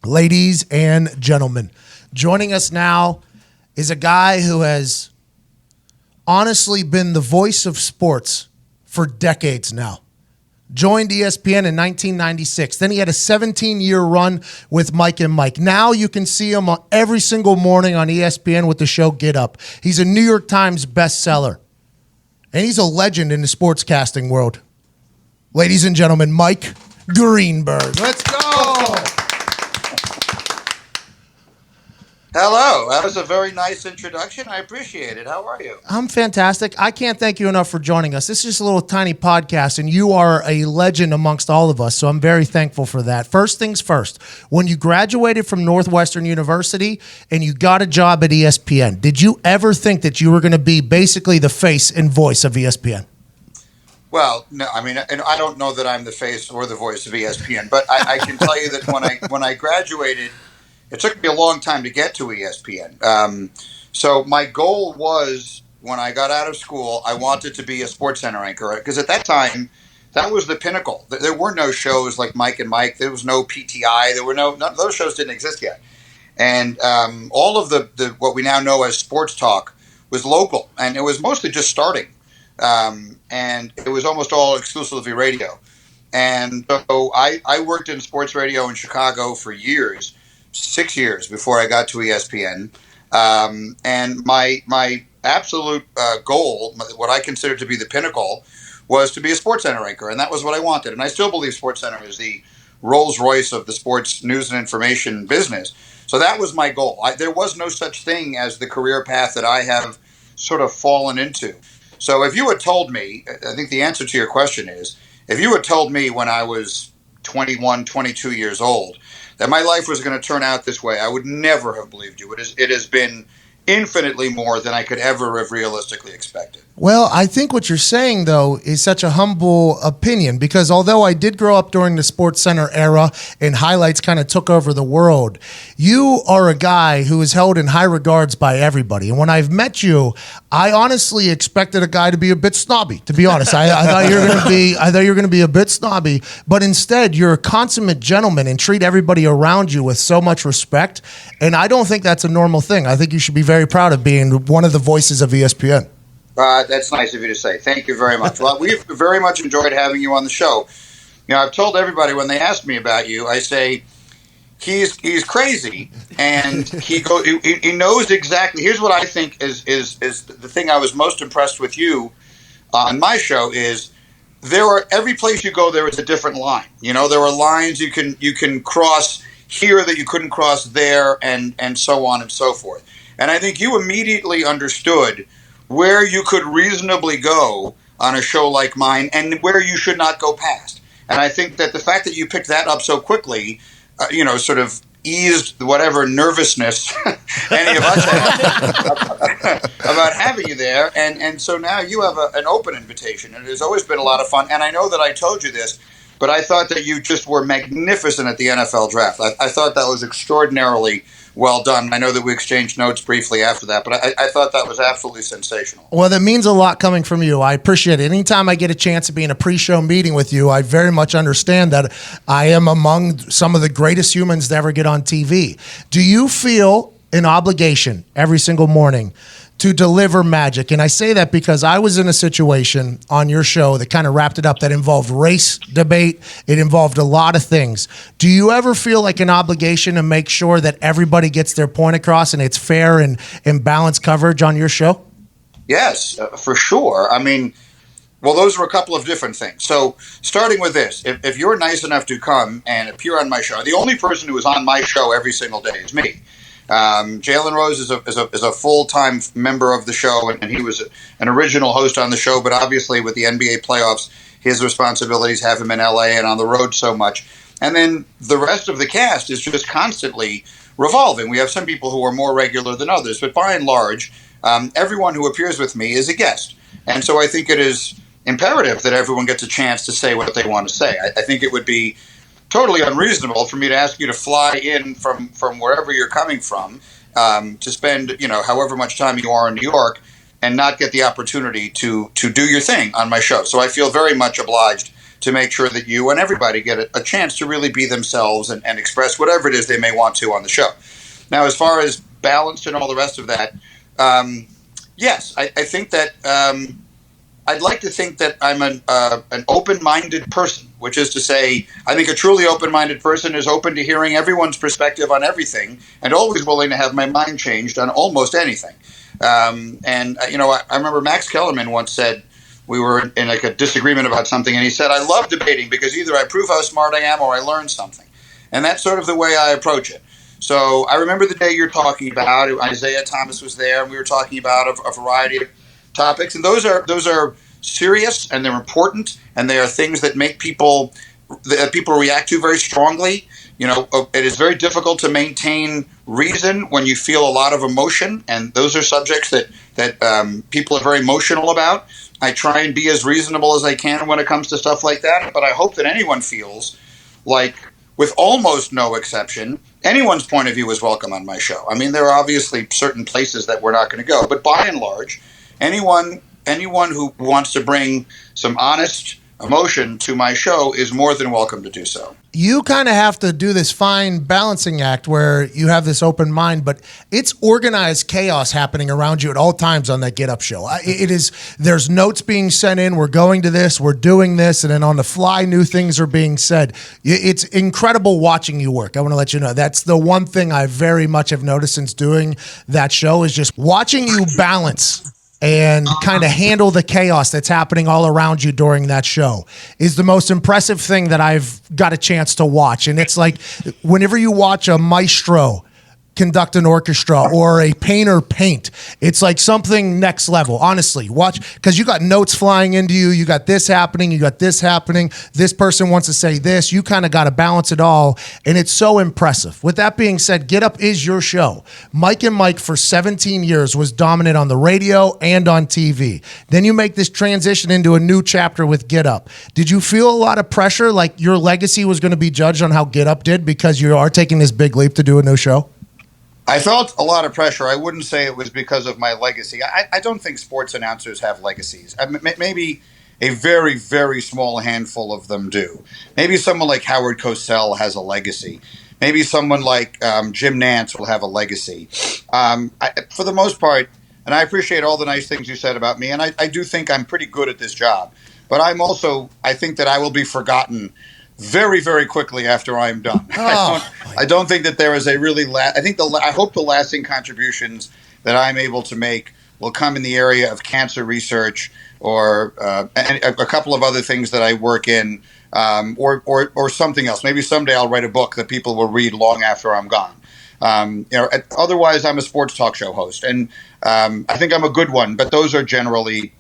ladies and gentlemen. Joining us now is a guy who has honestly been the voice of sports for decades now. Joined ESPN in 1996. Then he had a 17-year run with Mike and Mike. Now you can see him every single morning on ESPN with the show Get Up. He's a New York Times bestseller. And he's a legend in the sportscasting world. Ladies and gentlemen, Mike Greenberg. Let's go. Hello. That was a very nice introduction. I appreciate it. How are you? I'm fantastic. I can't thank you enough for joining us. This is just a little tiny podcast, and you are a legend amongst all of us, so I'm very thankful for that. First things first, when you graduated from Northwestern University and you got a job at ESPN, did you ever think that you were going to be basically the face and voice of ESPN? Well, no, I mean, and I don't know that I'm the face or the voice of ESPN, but I can tell you that when I graduated, it took me a long time to get to ESPN. So my goal was, when I got out of school, I wanted to be a SportsCenter anchor, because at that time, that was the pinnacle. There were no shows like Mike and Mike. There was no PTI. Those shows didn't exist yet. And all of the what we now know as sports talk was local, and it was mostly just starting. And it was almost all exclusively radio. And so I worked in sports radio in Chicago for years. 6 years before I got to ESPN, and my absolute goal, what I consider to be the pinnacle, was to be a SportsCenter anchor, and that was what I wanted. And I still believe SportsCenter is the Rolls Royce of the sports news and information business. So that was my goal. There was no such thing as the career path that I have sort of fallen into. So if you had told me, I think the answer to your question is, if you had told me when I was 21, 22 years old, that my life was going to turn out this way, I would never have believed you. It has been infinitely more than I could ever have realistically expected. Well, I think what you're saying, though, is such a humble opinion, because although I did grow up during the SportsCenter era and highlights kind of took over the world, you are a guy who is held in high regards by everybody. And when I've met you, I honestly expected a guy to be a bit snobby, to be honest. I thought you were going to be a bit snobby, but instead you're a consummate gentleman and treat everybody around you with so much respect. And I don't think that's a normal thing. I think you should be very proud of being one of the voices of ESPN. That's nice of you to say. Thank you very much. Well, we've very much enjoyed having you on the show. You know, I've told everybody when they ask me about you, I say he's crazy, and he knows exactly. Here's what I think is the thing I was most impressed with you on my show is every place you go there is a different line. You know, there are lines you can cross here that you couldn't cross there, and so on and so forth. And I think you immediately understood where you could reasonably go on a show like mine and where you should not go past. And I think that the fact that you picked that up so quickly, sort of eased whatever nervousness any of us had about having you there. And so now you have an open invitation, and it has always been a lot of fun. And I know that I told you this, but I thought that you just were magnificent at the NFL draft. I thought that was extraordinarily well done. I know that we exchanged notes briefly after that, but I thought that was absolutely sensational. Well, that means a lot coming from you. I appreciate it. Anytime I get a chance to be in a pre-show meeting with you, I very much understand that I am among some of the greatest humans to ever get on TV. Do you feel an obligation every single morning to deliver magic? And I say that because I was in a situation on your show that kind of wrapped it up that involved race debate. It involved a lot of things. Do you ever feel like an obligation to make sure that everybody gets their point across and it's fair and balanced coverage on your show? Yes, for sure. I mean, well, those are a couple of different things. So starting with this, if you're nice enough to come and appear on my show, the only person who is on my show every single day is me. Jalen Rose is a full-time member of the show, and he was an original host on the show, but obviously with the NBA playoffs, his responsibilities have him in LA and on the road so much. And then the rest of the cast is just constantly revolving. We have some people who are more regular than others, but by and large, everyone who appears with me is a guest. And so I think it is imperative that everyone gets a chance to say what they want to say. I think it would be totally unreasonable for me to ask you to fly in from wherever you're coming from to spend, however much time you are in New York and not get the opportunity to do your thing on my show. So I feel very much obliged to make sure that you and everybody get a chance to really be themselves and express whatever it is they may want to on the show. Now, as far as balance and all the rest of that, yes, I think that I'd like to think that I'm an open-minded person, which is to say, I think a truly open-minded person is open to hearing everyone's perspective on everything and always willing to have my mind changed on almost anything. I remember Max Kellerman once said, we were in like a disagreement about something, and he said, I love debating because either I prove how smart I am or I learn something. And that's sort of the way I approach it. So I remember the day you're talking about, Isaiah Thomas was there, and we were talking about a variety of topics, and those are serious, and they're important, and they are things that make people react to very strongly. It is very difficult to maintain reason when you feel a lot of emotion, and those are subjects that people are very emotional about. I try and be as reasonable as I can when it comes to stuff like that, but I hope that anyone feels like, with almost no exception, anyone's point of view is welcome on my show. I mean, there are obviously certain places that we're not going to go, but by and large, anyone who wants to bring some honest emotion to my show is more than welcome to do so. You kind of have to do this fine balancing act where you have this open mind, but it's organized chaos happening around you at all times on that Get Up show. There's notes being sent in. We're going to this, we're doing this, and then on the fly, new things are being said. It's incredible watching you work. I want to let you know that's the one thing I very much have noticed since doing that show is just watching you balance and kind of handle the chaos that's happening all around you during that show is the most impressive thing that I've got a chance to watch. And it's like whenever you watch a maestro conduct an orchestra or a painter paint, it's like something next level. Honestly, watch, because you got notes flying into you. You got this happening. You got this happening. This person wants to say this. You kind of got to balance it all. And it's so impressive. With that being said, Get Up is your show. Mike and Mike for 17 years was dominant on the radio and on TV. Then you make this transition into a new chapter with Get Up. Did you feel a lot of pressure, like your legacy was going to be judged on how Get Up did because you are taking this big leap to do a new show? I felt a lot of pressure. I wouldn't say it was because of my legacy. I don't think sports announcers have legacies. Maybe a very, very small handful of them do. Maybe someone like Howard Cosell has a legacy. Maybe someone like Jim Nantz will have a legacy. For the most part, and I appreciate all the nice things you said about me, and I do think I'm pretty good at this job. But I think that I will be forgotten very, very quickly after I'm done. I don't think that there is a really. I hope the lasting contributions that I'm able to make will come in the area of cancer research or a couple of other things that I work in, or something else. Maybe someday I'll write a book that people will read long after I'm gone. Otherwise, I'm a sports talk show host, and I think I'm a good one. But those are generally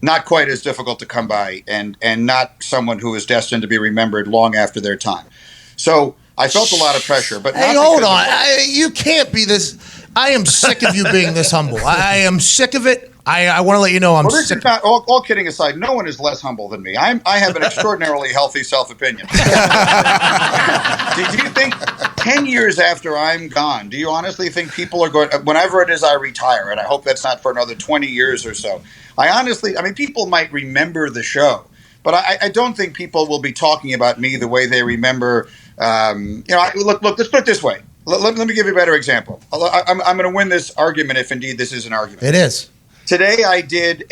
not quite as difficult to come by, and not someone who is destined to be remembered long after their time. So I felt a lot of pressure. But hey, hold on. You can't be this. I am sick of you being this humble. I am sick of it. I want to let you know I'm sick. All kidding aside, no one is less humble than me. I have an extraordinarily healthy self-opinion. Do you think 10 years after I'm gone, do you honestly think people are going, whenever it is I retire, and I hope that's not for another 20 years or so, people might remember the show, but I don't think people will be talking about me the way they remember. Look, let's put it this way. Let me give you a better example. I'm going to win this argument if indeed this is an argument. It is. Today I did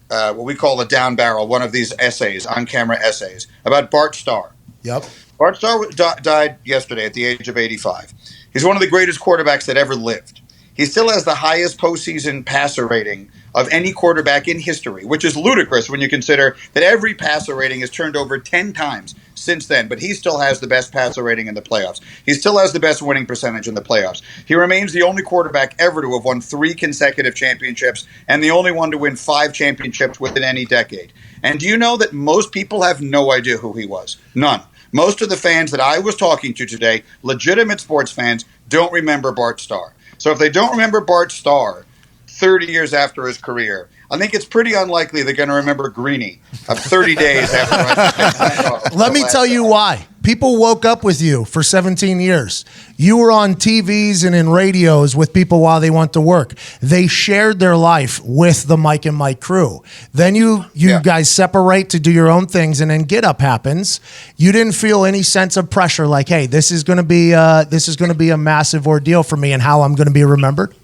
what we call a down barrel, one of these essays, on-camera essays, about Bart Starr. Yep. Bart Starr died yesterday at the age of 85. He's one of the greatest quarterbacks that ever lived. He still has the highest postseason passer rating of any quarterback in history, which is ludicrous when you consider that every passer rating has turned over 10 times since then, but he still has the best passer rating in the playoffs. He still has the best winning percentage in the playoffs. He remains the only quarterback ever to have won 3 consecutive championships and the only one to win 5 championships within any decade. And do you know that most people have no idea who he was? None. Most of the fans that I was talking to today, legitimate sports fans, don't remember Bart Starr. So if they don't remember Bart Starr 30 years after his career, I think it's pretty unlikely they're going to remember Greeny 30 days after. Let me tell you why. People woke up with you for 17 years. You were on TVs and in radios with people while they went to work. They shared their life with the Mike and Mike crew. Then you guys separate to do your own things, and then Get Up happens. You didn't feel any sense of pressure, like, hey, this is going to be a massive ordeal for me, and how I'm going to be remembered.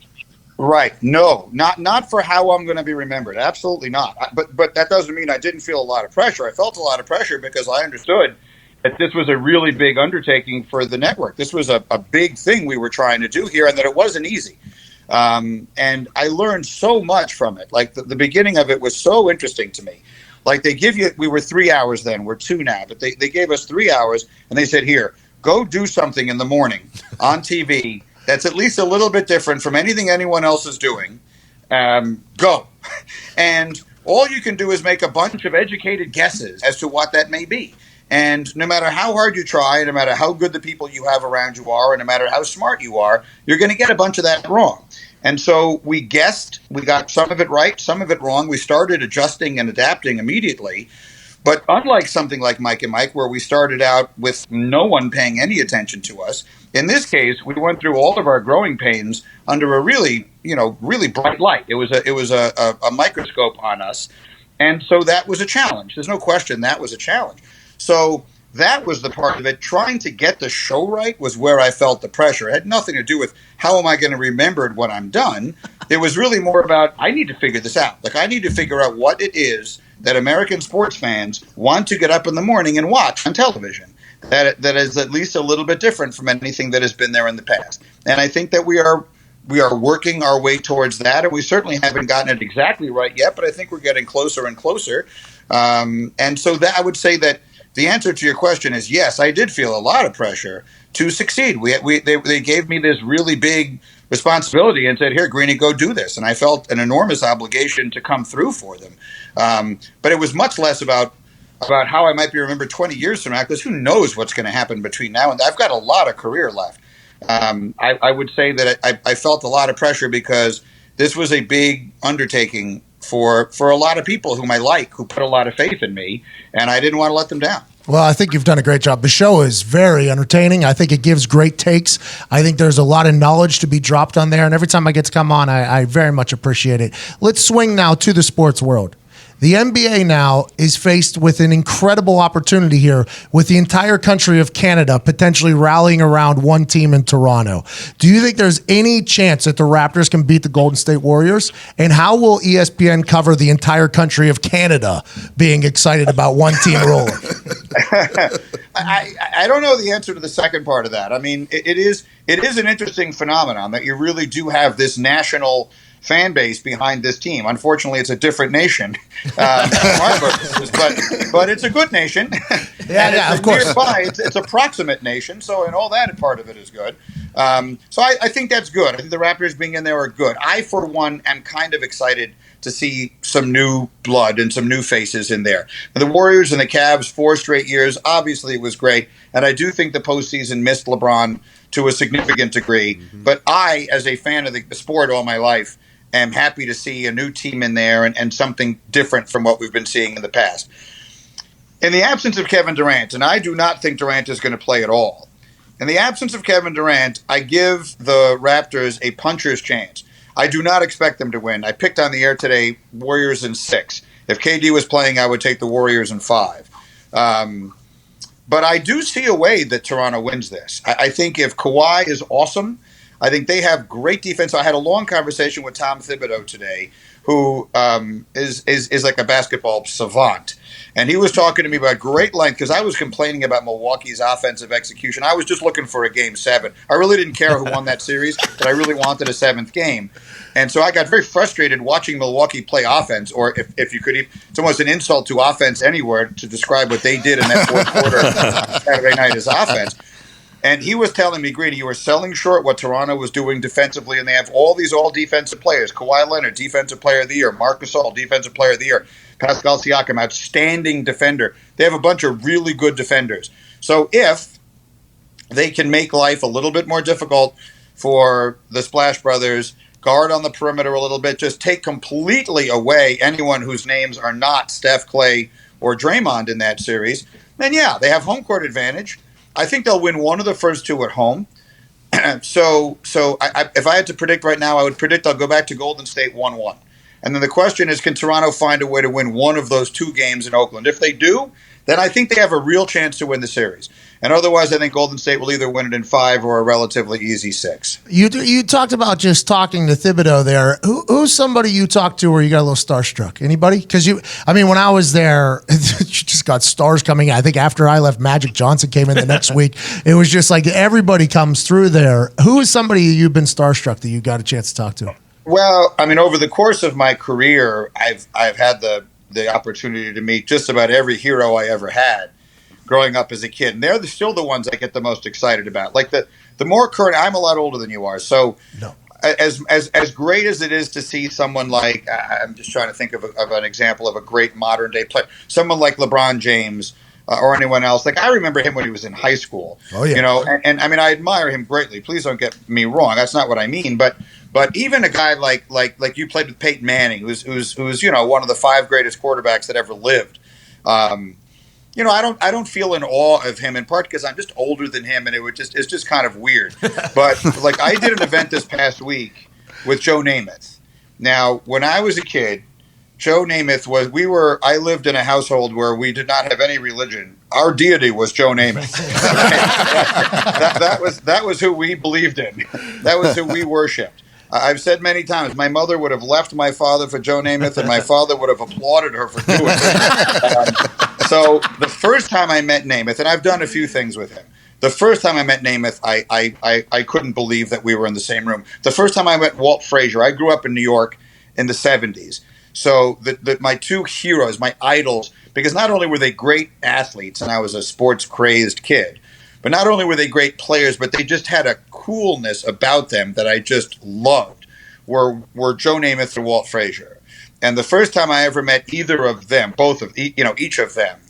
Right. No, not for how I'm going to be remembered. Absolutely not. But that doesn't mean I didn't feel a lot of pressure. I felt a lot of pressure because I understood that this was a really big undertaking for the network. This was a big thing we were trying to do here, and that it wasn't easy. And I learned so much from it. Like the beginning of it was so interesting to me. Like we were 3 hours then, we're 2 now, but they gave us 3 hours and they said, here, go do something in the morning on TV that's at least a little bit different from anything anyone else is doing. Go. And all you can do is make a bunch of educated guesses as to what that may be. And no matter how hard you try, no matter how good the people you have around you are, and no matter how smart you are, you're going to get a bunch of that wrong. And so we guessed, we got some of it right, some of it wrong. We started adjusting and adapting immediately. But unlike something like Mike and Mike, where we started out with no one paying any attention to us, in this case, we went through all of our growing pains under a really bright light. It was a microscope on us. And so that was a challenge. There's no question that was a challenge. So that was the part of it. Trying to get the show right was where I felt the pressure. It had nothing to do with how am I going to remember it when I'm done. It was really more about, I need to figure this out. Like, I need to figure out what it is that American sports fans want to get up in the morning and watch on television. That is at least a little bit different from anything that has been there in the past. And I think that we are working our way towards that, and we certainly haven't gotten it exactly right yet, but I think we're getting closer and closer. And so that I would say that the answer to your question is yes, I did feel a lot of pressure to succeed. They gave me this really big responsibility and said, here, Greeny, go do this. And I felt an enormous obligation to come through for them. But it was much less about how I might be remembered 20 years from now, because who knows what's going to happen between now and then. I've got a lot of career left. I would say that I felt a lot of pressure because this was a big undertaking for a lot of people whom I like, who put a lot of faith in me, and I didn't want to let them down. Well, I think you've done a great job. The show is very entertaining. I think it gives great takes. I think there's a lot of knowledge to be dropped on there, and every time I get to come on, I very much appreciate it. Let's swing now to the sports world. The NBA now is faced with an incredible opportunity here with the entire country of Canada potentially rallying around one team in Toronto. Do you think there's any chance that the Raptors can beat the Golden State Warriors? And how will ESPN cover the entire country of Canada being excited about one team rolling? I don't know the answer to the second part of that. I mean, it is an interesting phenomenon that you really do have this national fan base behind this team. Unfortunately, it's a different nation, but it's a good nation. Yeah, of course. Nearby, it's a proximate nation, so and all that part of it is good. So I think that's good. I think the Raptors being in there are good. I, for one, am kind of excited to see some new blood and some new faces in there. The Warriors and the Cavs, 4 straight years, obviously it was great, and I do think the postseason missed LeBron to a significant degree. Mm-hmm. But I, as a fan of the sport all my life, am happy to see a new team in there and something different from what we've been seeing in the past. In the absence of Kevin Durant, and I do not think Durant is going to play at all, in the absence of Kevin Durant, I give the Raptors a puncher's chance. I do not expect them to win. I picked on the air today Warriors in 6. If KD was playing, I would take the Warriors in 5. But I do see a way that Toronto wins this. I think if Kawhi is awesome, I think they have great defense. I had a long conversation with Tom Thibodeau today, who is like a basketball savant. And he was talking to me about great length, because I was complaining about Milwaukee's offensive execution. I was just looking for a Game 7. I really didn't care who won that series, but I really wanted a 7th game. And so I got very frustrated watching Milwaukee play offense, or if you could, it's almost an insult to offense anywhere to describe what they did in that fourth quarter on Saturday night as offense. And he was telling me, Greeny, you were selling short what Toronto was doing defensively, and they have all these all-defensive players. Kawhi Leonard, Defensive Player of the Year. Marc Gasol, Defensive Player of the Year. Pascal Siakam, outstanding defender. They have a bunch of really good defenders. So if they can make life a little bit more difficult for the Splash Brothers, guard on the perimeter a little bit, just take completely away anyone whose names are not Steph, Clay, or Draymond in that series, then yeah, they have home court advantage. I think they'll win one of the first two at home. So if I had to predict right now, I would predict they'll go back to Golden State 1-1. And then the question is, can Toronto find a way to win one of those two games in Oakland? If they do, then I think they have a real chance to win the series. And otherwise, I think Golden State will either win it in 5 or a relatively easy 6. You talked about just talking to Thibodeau there. Who's somebody you talked to where you got a little starstruck? Anybody? Because when I was there, you just got stars coming in. I think after I left, Magic Johnson came in the next week. It was just like everybody comes through there. Who is somebody you've been starstruck that you got a chance to talk to? Well, over the course of my career, I've had the opportunity to meet just about every hero I ever had growing up as a kid. And they're still the ones I get the most excited about. Like the more current, I'm a lot older than you are. So no. As great as it is to see someone like, I'm just trying to think of an example of a great modern day player, someone like LeBron James or anyone else. Like I remember him when he was in high school, oh, yeah. And I admire him greatly. Please don't get me wrong. That's not what I mean. But even a guy like you played with Peyton Manning, who's one of the 5 greatest quarterbacks that ever lived. I don't feel in awe of him, in part because I'm just older than him, and it's just kind of weird. But like I did an event this past week with Joe Namath. Now, when I was a kid, Joe Namath I lived in a household where we did not have any religion. Our deity was Joe Namath. that was who we believed in. That was who we worshipped. I've said many times, my mother would have left my father for Joe Namath, and my father would have applauded her for doing it. So the first time I met Namath, and I've done a few things with him. The first time I met Namath, I couldn't believe that we were in the same room. The first time I met Walt Frazier, I grew up in New York in the 70s. So my two heroes, my idols, because not only were they great athletes, and I was a sports-crazed kid, but not only were they great players, but they just had a coolness about them that I just loved, were Joe Namath and Walt Frazier. And the first time I ever met either of them, each of them,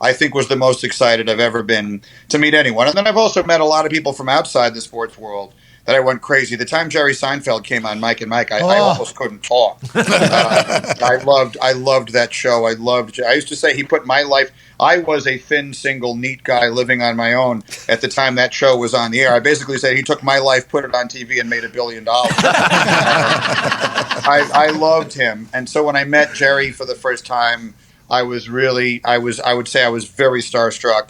I think was the most excited I've ever been to meet anyone. And then I've also met a lot of people from outside the sports world that I went crazy. The time Jerry Seinfeld came on Mike and Mike, I almost couldn't talk. I loved that show. I used to say he put my life. I was a thin, single, neat guy living on my own at the time that show was on the air. I basically said he took my life, put it on TV, and made $1 billion. I loved him, and so when I met Jerry for the first time, I would say I was very starstruck.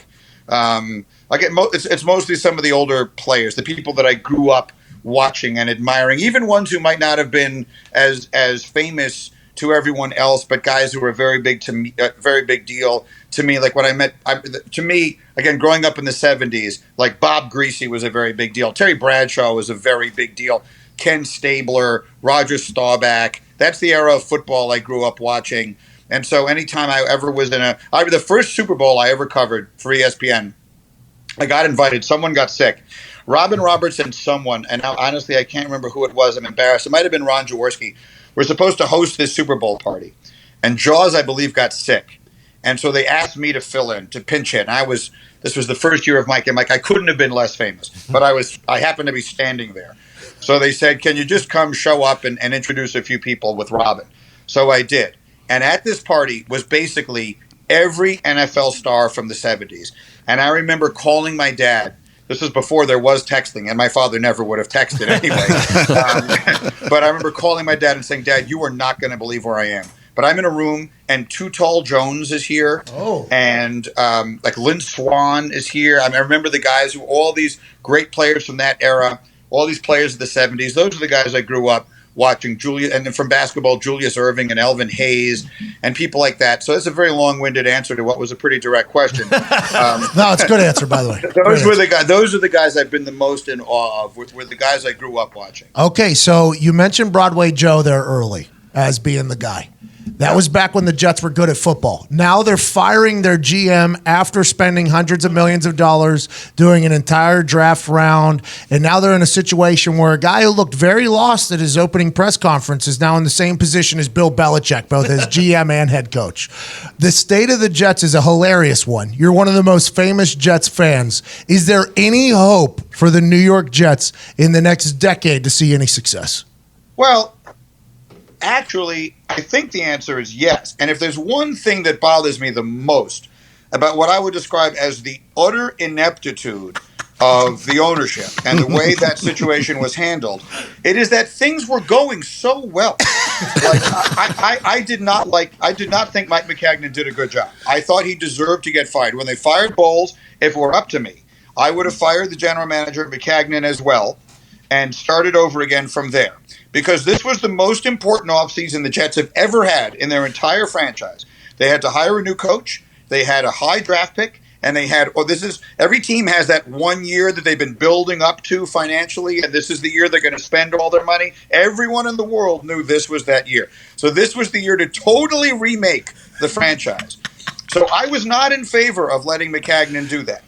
It's mostly some of the older players, the people that I grew up watching and admiring, even ones who might not have been as famous to everyone else, but guys who were very big to me, very big deal to me. Like when I met, to me, again, growing up in the 70s, like Bob Greasy was a very big deal. Terry Bradshaw was a very big deal. Ken Stabler, Roger Staubach. That's the era of football I grew up watching. And so anytime I ever was the first Super Bowl I ever covered for ESPN, I got invited. Someone got sick. Robin Roberts and someone, and now honestly I can't remember who it was. I'm embarrassed. It might have been Ron Jaworski. We're supposed to host this Super Bowl party. And Jaws, I believe, got sick. And so they asked me to fill in, to pinch hit. And this was the first year of Mike and Mike. I couldn't have been less famous, but I happened to be standing there. So they said, can you just come show up and introduce a few people with Robin? So I did. And at this party was basically every NFL star from the 70s. And I remember calling my dad. This was before there was texting, and my father never would have texted anyway. But I remember calling my dad and saying, Dad, you are not going to believe where I am. But I'm in a room, and Too Tall Jones is here. Oh. And like Lynn Swann is here. I remember the guys all these great players from that era, all these players of the 70s. Those are the guys I grew up watching, and then from basketball, Julius Erving and Elvin Hayes and people like that. So that's a very long-winded answer to what was a pretty direct question. No, it's a good answer, by the way. Those are the guys I've been the most in awe of, were the guys I grew up watching. Okay, so you mentioned Broadway Joe there early as being the guy. That was back when the Jets were good at football. Now they're firing their GM after spending hundreds of millions of dollars doing an entire draft round. And now they're in a situation where a guy who looked very lost at his opening press conference is now in the same position as Bill Belichick, both as GM and head coach. The state of the Jets is a hilarious one. You're one of the most famous Jets fans. Is there any hope for the New York Jets in the next decade to see any success? Well, actually, I think the answer is yes. And if there's one thing that bothers me the most about what I would describe as the utter ineptitude of the ownership and the way that situation was handled. It is that things were going so well. Like I did not think Mike McCagnon did a good job. I thought he deserved to get fired. When they fired Bowles, if it were up to me, I would have fired the general manager McCagnon as well and started over again from there. Because this was the most important offseason the Jets have ever had in their entire franchise. They had to hire a new coach. They had a high draft pick. And they had, every team has that 1 year that they've been building up to financially, and this is the year they're going to spend all their money. Everyone in the world knew this was that year. So this was the year to totally remake the franchise. So I was not in favor of letting McCagnon do that.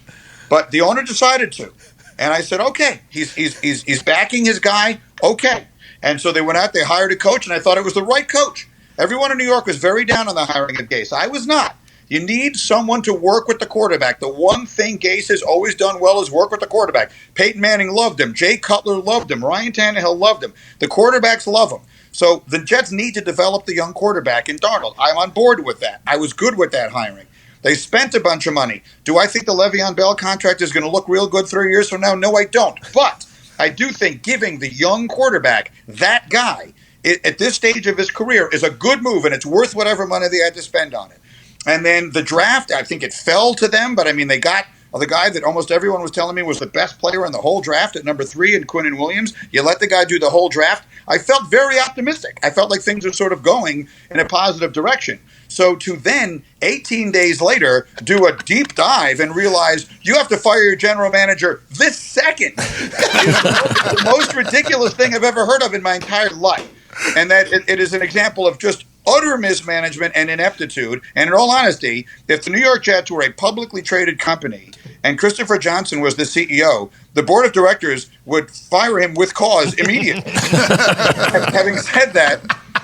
But the owner decided to. And I said, okay, he's backing his guy, okay. And so they went out, they hired a coach, and I thought it was the right coach. Everyone in New York was very down on the hiring of Gase. I was not. You need someone to work with the quarterback. The one thing Gase has always done well is work with the quarterback. Peyton Manning loved him. Jay Cutler loved him. Ryan Tannehill loved him. The quarterbacks love him. So the Jets need to develop the young quarterback in Darnold. I'm on board with that. I was good with that hiring. They spent a bunch of money. Do I think the Le'Veon Bell contract is going to look real good 3 years from now? No, I don't. But I do think giving the young quarterback that guy at this stage of his career is a good move, and it's worth whatever money they had to spend on it. And then the draft, I think it fell to them, but I mean, they got the guy that almost everyone was telling me was the best player in the whole draft at number 3 in Quinnen Williams. You let the guy do the whole draft. I felt very optimistic. I felt like things were sort of going in a positive direction. So to then, 18 days later, do a deep dive and realize you have to fire your general manager this second is the most ridiculous thing I've ever heard of in my entire life. And that it is an example of just utter mismanagement and ineptitude. And in all honesty, if the New York Jets were a publicly traded company and Christopher Johnson was the CEO, the board of directors would fire him with cause immediately. Having said that,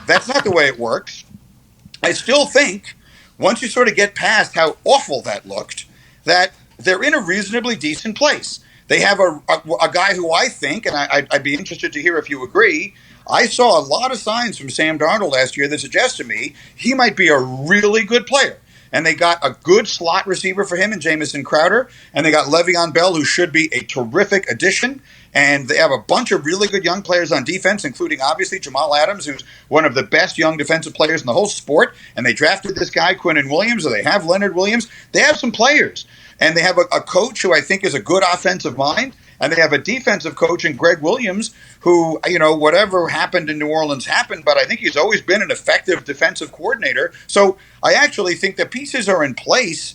that's not the way it works. I still think once you sort of get past how awful that looked, that they're in a reasonably decent place. They have a guy who I think, and I'd be interested to hear if you agree, I saw a lot of signs from Sam Darnold last year that suggest to me he might be a really good player. And they got a good slot receiver for him in Jamison Crowder. And they got Le'Veon Bell, who should be a terrific addition. And they have a bunch of really good young players on defense, including, obviously, Jamal Adams, who's one of the best young defensive players in the whole sport. And they drafted this guy, Quinnen Williams, or they have Leonard Williams. They have some players. And they have a coach who I think is a good offensive mind. And they have a defensive coach in Greg Williams who, whatever happened in New Orleans happened, but I think he's always been an effective defensive coordinator. So I actually think the pieces are in place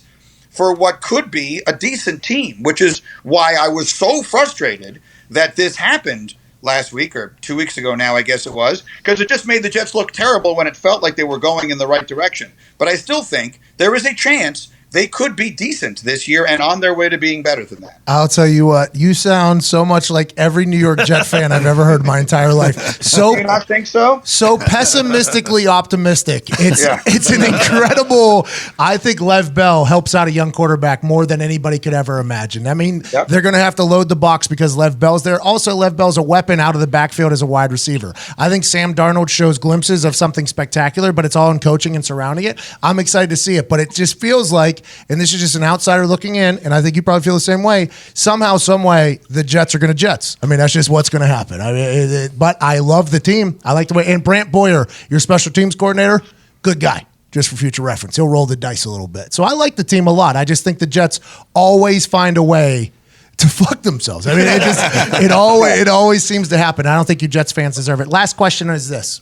for what could be a decent team, which is why I was so frustrated that this happened last week or 2 weeks ago now, I guess it was, because it just made the Jets look terrible when it felt like they were going in the right direction. But I still think there is a chance they could be decent this year and on their way to being better than that. I'll tell you what, you sound so much like every New York Jet fan I've ever heard in my entire life. So, do you not think so? So pessimistically optimistic. It's an incredible, I think Lev Bell helps out a young quarterback more than anybody could ever imagine. I mean, They're going to have to load the box because Lev Bell's there. Also, Lev Bell's a weapon out of the backfield as a wide receiver. I think Sam Darnold shows glimpses of something spectacular, but it's all in coaching and surrounding it. I'm excited to see it, but it just feels like, and this is just an outsider looking in, and I think you probably feel the same way, somehow, some way, the Jets are going to Jets. I mean, that's just what's going to happen. I mean, but I love the team. I like the way, and Brant Boyer, your special teams coordinator, good guy, just for future reference. He'll roll the dice a little bit. So I like the team a lot. I just think the Jets always find a way to fuck themselves. I mean, it always seems to happen. I don't think you Jets fans deserve it. Last question is this.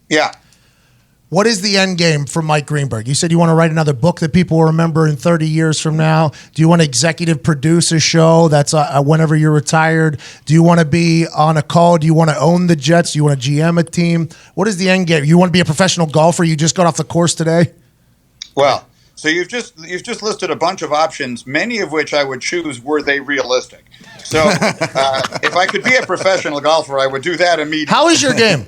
Yeah. What is the end game for Mike Greenberg? You said you want to write another book that people will remember in 30 years from now. Do you want to executive produce a show that's whenever you're retired? Do you want to be on a call? Do you want to own the Jets? Do you want to GM a team? What is the end game? You want to be a professional golfer? You just got off the course today? Well, so you've just listed a bunch of options, many of which I would choose were they realistic. So if I could be a professional golfer, I would do that immediately. How is your game?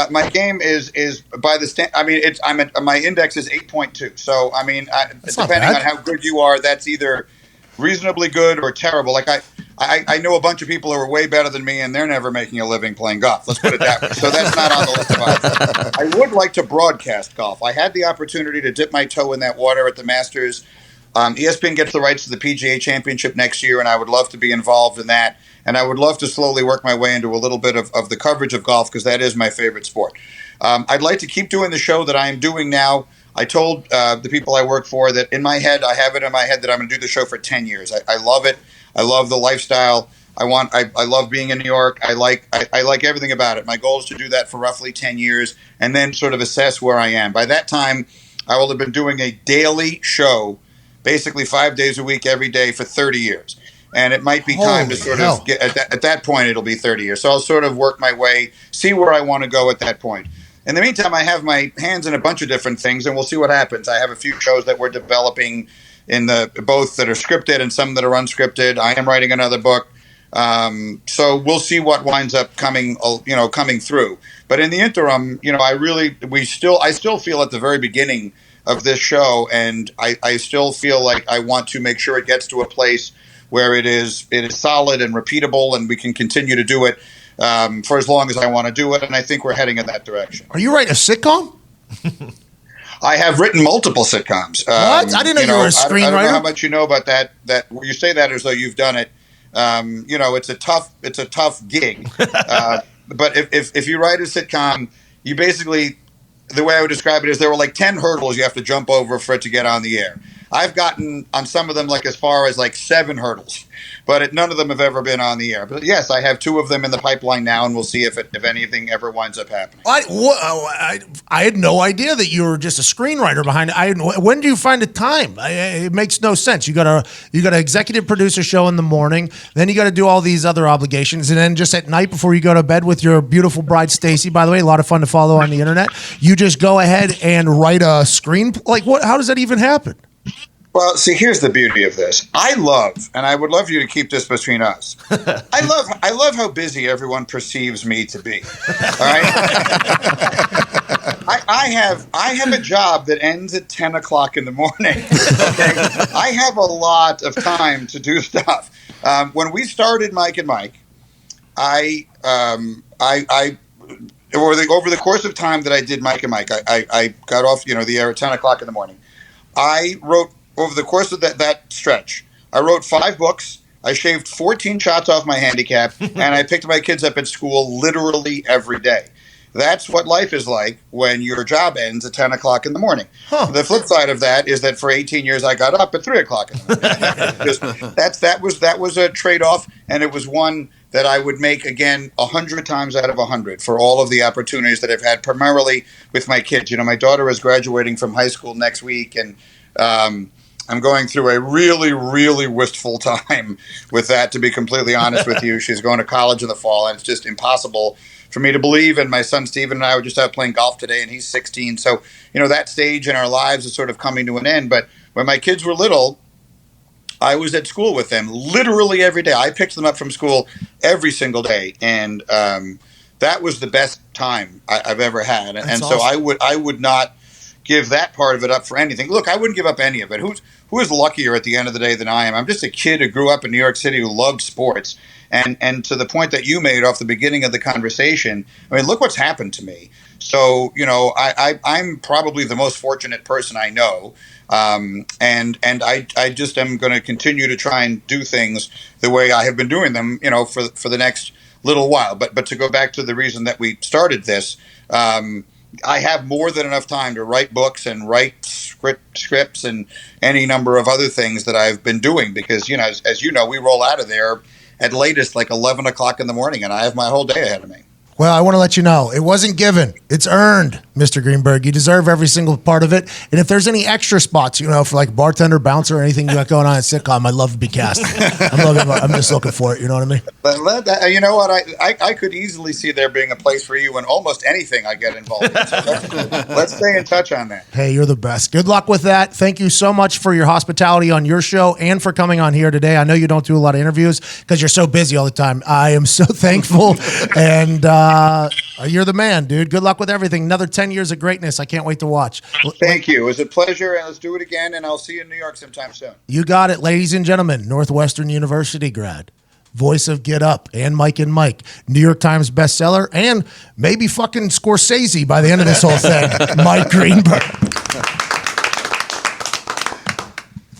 My game is by the my index is 8.2. So I mean, depending on how good you are, that's either reasonably good or terrible. Like I know a bunch of people who are way better than me, and they're never making a living playing golf. Let's put it that way. So that's not on the list of options. I would like to broadcast golf. I had the opportunity to dip my toe in that water at the Masters ESPN gets the rights to the PGA Championship next year, and I would love to be involved in that. And I would love to slowly work my way into a little bit of the coverage of golf, because that is my favorite sport. I'd like to keep doing the show that I am doing now. I told the people I work for that I have it in my head that I'm going to do the show for 10 years. I love it. I love the lifestyle. I love being in New York. I like everything about it. My goal is to do that for roughly 10 years and then sort of assess where I am. By that time, I will have been doing a daily show, basically 5 days a week, every day for 30 years. And it might be time to sort of get at that point, it'll be 30 years. So I'll sort of work my way, see where I want to go at that point. In the meantime, I have my hands in a bunch of different things, and we'll see what happens. I have a few shows that we're developing both that are scripted and some that are unscripted. I am writing another book. So we'll see what winds up coming through. But in the interim, I still feel at the very beginning of this show, and I still feel like I want to make sure it gets to a place where it is solid and repeatable, and we can continue to do it for as long as I want to do it. And I think we're heading in that direction. Are you writing a sitcom? I have written multiple sitcoms. What? I didn't know you were a screenwriter. I don't know how much you know about that. That you say that as though you've done it. It's a tough gig. But if you write a sitcom, you basically, the way I would describe it is there were like 10 hurdles you have to jump over for it to get on the air. I've gotten on some of them like as far as like 7 hurdles, but none of them have ever been on the air. But yes, I have 2 of them in the pipeline now, and we'll see if anything ever winds up happening. I had no idea that you were just a screenwriter behind it. When do you find the time? It makes no sense. You got a executive producer show in the morning, then you got to do all these other obligations, and then just at night before you go to bed with your beautiful bride Stacy. By the way, a lot of fun to follow on the internet. You just go ahead and write a screen. Like what? How does that even happen? Well, see, here's the beauty of this. I love, and I would love you to keep this between us. I love how busy everyone perceives me to be. All right. I have a job that ends at 10 o'clock in the morning. Okay? I have a lot of time to do stuff. When we started Mike and Mike, I over the course of time that I did Mike and Mike, I got off the air at 10 o'clock in the morning. I wrote. Over the course of that stretch, I wrote 5 books. I shaved 14 shots off my handicap, and I picked my kids up at school literally every day. That's what life is like when your job ends at 10 o'clock in the morning. Huh. The flip side of that is that for 18 years, I got up at 3 o'clock in the morning. That was a trade-off, and it was one that I would make again 100 times out of 100 for all of the opportunities that I've had, primarily with my kids. My daughter is graduating from high school next week, and I'm going through a really, really wistful time with that, to be completely honest with you. She's going to college in the fall, and it's just impossible for me to believe. And my son Steven and I were just out playing golf today, and he's 16. So, that stage in our lives is sort of coming to an end. But when my kids were little, I was at school with them literally every day. I picked them up from school every single day. And that was the best time I've ever had. And awesome. So I would not give that part of it up for anything. Look, I wouldn't give up any of it. Who is luckier at the end of the day than I am? I'm just a kid who grew up in New York City who loved sports. And to the point that you made off the beginning of the conversation, I mean, look what's happened to me. So, I'm probably the most fortunate person I know. And I just am going to continue to try and do things the way I have been doing them, for the next little while. But to go back to the reason that we started this, I have more than enough time to write books and write scripts and any number of other things that I've been doing because, as you know, we roll out of there at latest like 11 o'clock in the morning, and I have my whole day ahead of me. Well, I want to let you know, it wasn't given. It's earned, Mr. Greenberg. You deserve every single part of it. And if there's any extra spots, for like bartender, bouncer, or anything you got going on at sitcom, I'd love to be cast. I'm just looking for it. You know what I mean? But you know what? I could easily see there being a place for you in almost anything I get involved in. So let's stay in touch on that. Hey, you're the best. Good luck with that. Thank you so much for your hospitality on your show and for coming on here today. I know you don't do a lot of interviews because you're so busy all the time. I am so thankful. And you're the man, dude. Good luck with everything. Another 10 years of greatness. I can't wait to watch. Thank you. It was a pleasure, and let's do it again, and I'll see you in New York sometime soon. You got it, ladies and gentlemen. Northwestern University grad, voice of Get Up and Mike, New York Times bestseller, and maybe fucking Scorsese by the end of this whole thing, Mike Greenberg.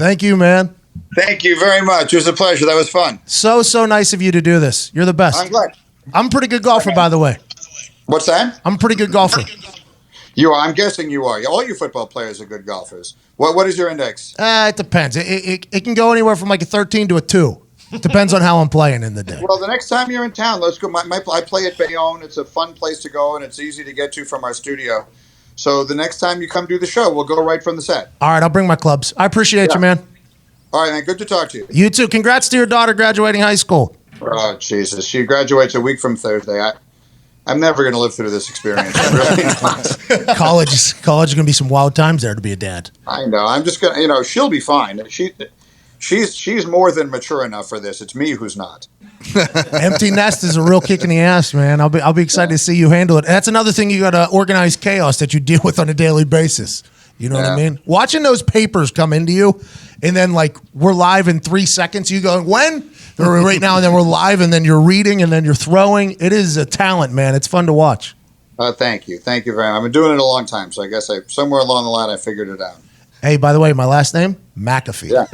Thank you, man. Thank you very much. It was a pleasure. That was fun. So nice of you to do this. You're the best. I'm glad. I'm a pretty good golfer, by the way. What's that? I'm a pretty good golfer. You are. I'm guessing you are. All you football players are good golfers. What is your index? It depends. It can go anywhere from like a 13 to a 2. Depends on how I'm playing in the day. Well, the next time you're in town, let's go. I play at Bayonne. It's a fun place to go, and it's easy to get to from our studio. So the next time you come do the show, we'll go right from the set. All right, I'll bring my clubs. I appreciate you, man. All right, man. Good to talk to you. You too. Congrats to your daughter graduating high school. Oh, Jesus. She graduates a week from Thursday. I'm never going to live through this experience. I'm really not. College is going to be some wild times there to be a dad. I know. I'm just going to, she'll be fine. She's more than mature enough for this. It's me who's not. Empty nest is a real kick in the ass, man. I'll be excited to see you handle it. That's another thing you got to organize chaos that you deal with on a daily basis. You know what I mean? Watching those papers come into you, and then like we're live in 3 seconds. You go when? Or right now, and then we're live, and then you're reading, and then you're throwing. It is a talent, man. It's fun to watch. Thank you very much. I've been doing it a long time, so I guess somewhere along the line I figured it out. Hey, by the way, my last name McAfee. Yeah,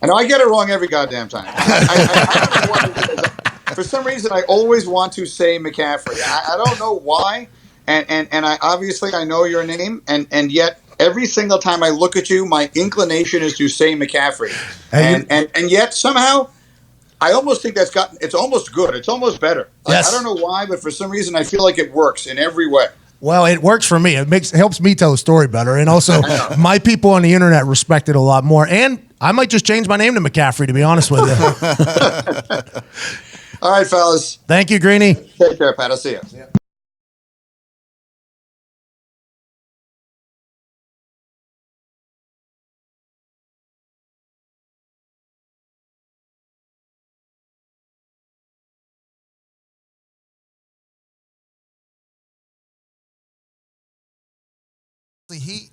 I know I get it wrong every goddamn time. I don't know what it is. For some reason, I always want to say McCaffrey. I don't know why, and I obviously I know your name, and yet. Every single time I look at you, my inclination is to say McCaffrey, and yet somehow I almost think it's almost good. It's almost better. Yes. I don't know why, but for some reason I feel like it works in every way. Well, it works for me. It helps me tell the story better, and also my people on the internet respect it a lot more. And I might just change my name to McCaffrey, to be honest with you. All right, fellas. Thank you, Greeny. Take care, Pat. I'll see you. Yeah. He